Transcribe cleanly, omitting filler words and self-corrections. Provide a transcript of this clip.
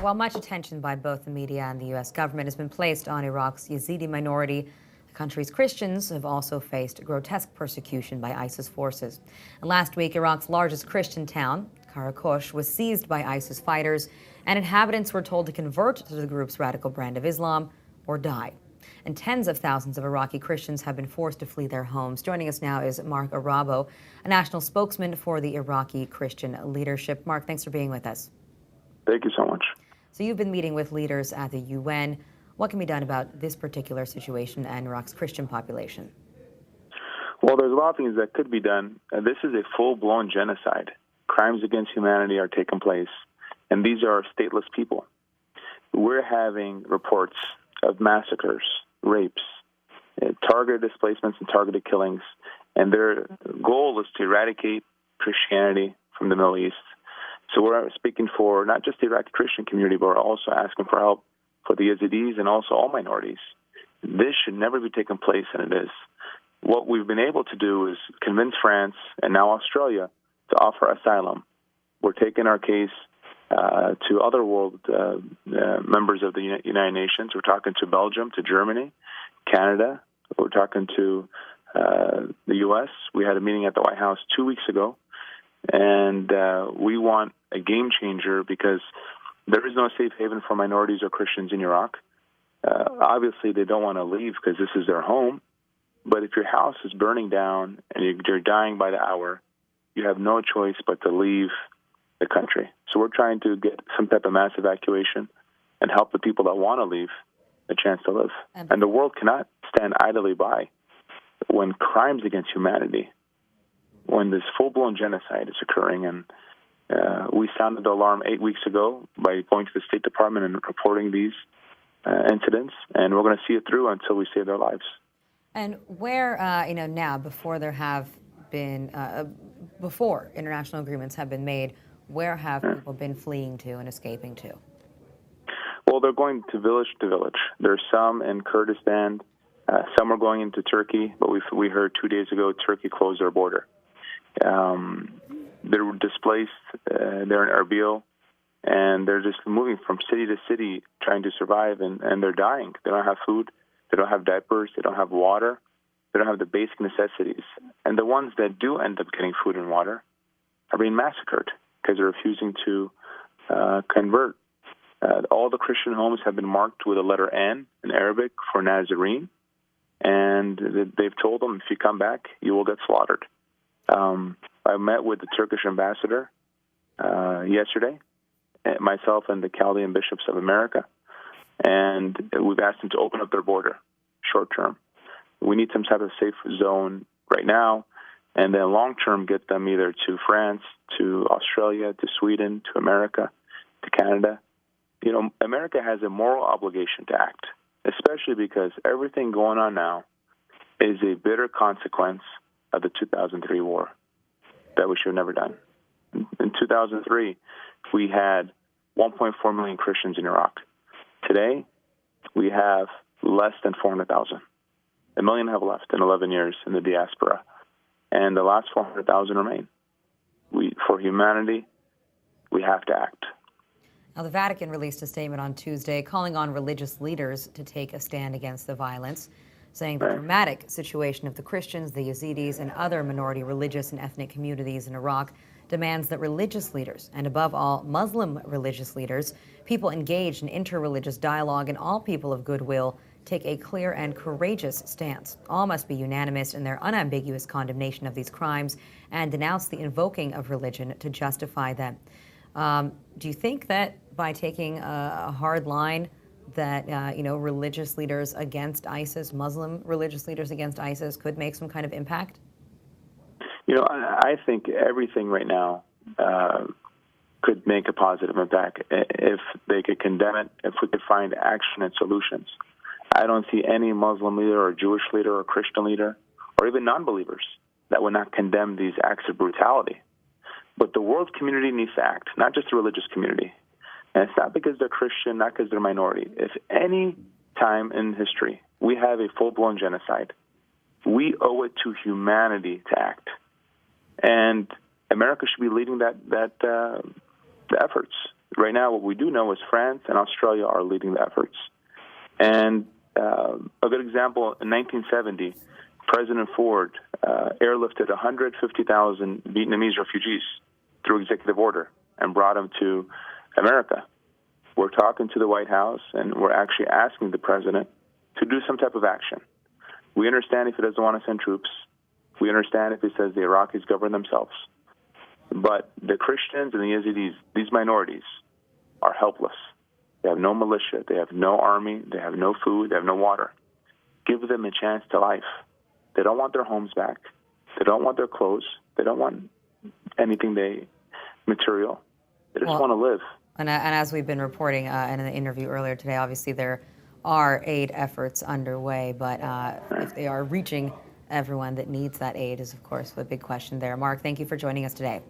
While much attention by both the media and the U.S. government has been placed on Iraq's Yazidi minority, the country's Christians have also faced grotesque persecution by ISIS forces. And last week, Iraq's largest Christian town, Karakosh, was seized by ISIS fighters, and inhabitants were told to convert to the group's radical brand of Islam or die. And tens of thousands of Iraqi Christians have been forced to flee their homes. Joining us now is Mark Arabo, a national spokesman for the Iraqi Christian leadership. Mark, thanks for being with us. Thank you so much. So you've been meeting with leaders at the UN. What can be done about this particular situation and Iraq's Christian population? Well, there's a lot of things that could be done. This is a full-blown genocide. Crimes against humanity are taking place, and these are stateless people. We're having reports of massacres, rapes, targeted displacements and targeted killings, and their goal is to eradicate Christianity from the Middle East. So we're speaking for not just the Iraqi Christian community, but we're also asking for help for the Yazidis and also all minorities. This should never be taking place, and it is. What we've been able to do is convince France and now Australia to offer asylum. We're taking our case to other world members of the United Nations. We're talking to Belgium, to Germany, Canada. We're talking to the U.S. We had a meeting at the White House 2 weeks ago, and we want a game changer because there is no safe haven for minorities or Christians in Iraq. Obviously, they don't want to leave because this is their home. But if your house is burning down and you're dying by the hour, you have no choice but to leave the country. So we're trying to get some type of mass evacuation and help the people that want to leave a chance to live. And the world cannot stand idly by when crimes against humanity, when this full-blown genocide is occurring. And we sounded the alarm 8 weeks ago by going to the State Department and reporting these incidents, and we're going to see it through until we save their lives. And where, now, before there have been, before international agreements have been made, where have people been fleeing to and escaping to? Well, they're going to village. There's some in Kurdistan. Some are going into Turkey, but we heard 2 days ago Turkey closed their border. They're displaced. They're in Erbil, and they're just moving from city to city trying to survive, and they're dying. They don't have food. They don't have diapers. They don't have water. They don't have the basic necessities. And the ones that do end up getting food and water are being massacred because they're refusing to convert. All the Christian homes have been marked with a letter N in Arabic for Nazarene, and they've told them, if you come back, you will get slaughtered. I met with the Turkish ambassador yesterday, myself and the Chaldean bishops of America, and we've asked them to open up their border short term. We need some type of safe zone right now, and then long term get them either to France, to Australia, to Sweden, to America, to Canada. You know, America has a moral obligation to act, especially because everything going on now is a bitter consequence of the 2003 war that we should have never done. In 2003, we had 1.4 million Christians in Iraq. Today, we have less than 400,000. 1 million have left in 11 years in the diaspora, and the last 400,000 remain. For humanity, we have to act. Now, the Vatican released a statement on Tuesday calling on religious leaders to take a stand against the violence, saying the dramatic situation of the Christians, the Yazidis, and other minority religious and ethnic communities in Iraq demands that religious leaders, and above all, Muslim religious leaders, people engaged in interreligious dialogue, and all people of goodwill take a clear and courageous stance. All must be unanimous in their unambiguous condemnation of these crimes and denounce the invoking of religion to justify them. Do you think that by taking a hard line that, religious leaders against ISIS, Muslim religious leaders against ISIS, could make some kind of impact? You know, I think everything right now could make a positive impact if they could condemn it, if we could find action and solutions. I don't see any Muslim leader or Jewish leader or Christian leader or even non-believers that would not condemn these acts of brutality. But the world community needs to act, not just the religious community. And it's not because they're Christian, not because they're minority. If any time in history we have a full-blown genocide, we owe it to humanity to act. And America should be leading the efforts. Right now, what we do know is France and Australia are leading the efforts. And a good example, in 1970, President Ford airlifted 150,000 Vietnamese refugees through executive order and brought them to America. We're talking to the White House, and we're actually asking the president to do some type of action. We understand if he doesn't want to send troops. We understand if he says the Iraqis govern themselves. But the Christians and the Yazidis, these minorities, are helpless. They have no militia. They have no army. They have no food. They have no water. Give them a chance to life. They don't want their homes back. They don't want their clothes. They don't want anything material. They just want to live. And as we've been reporting in an interview earlier today, obviously there are aid efforts underway, but if they are reaching everyone that needs that aid is, of course, the big question there. Mark, thank you for joining us today.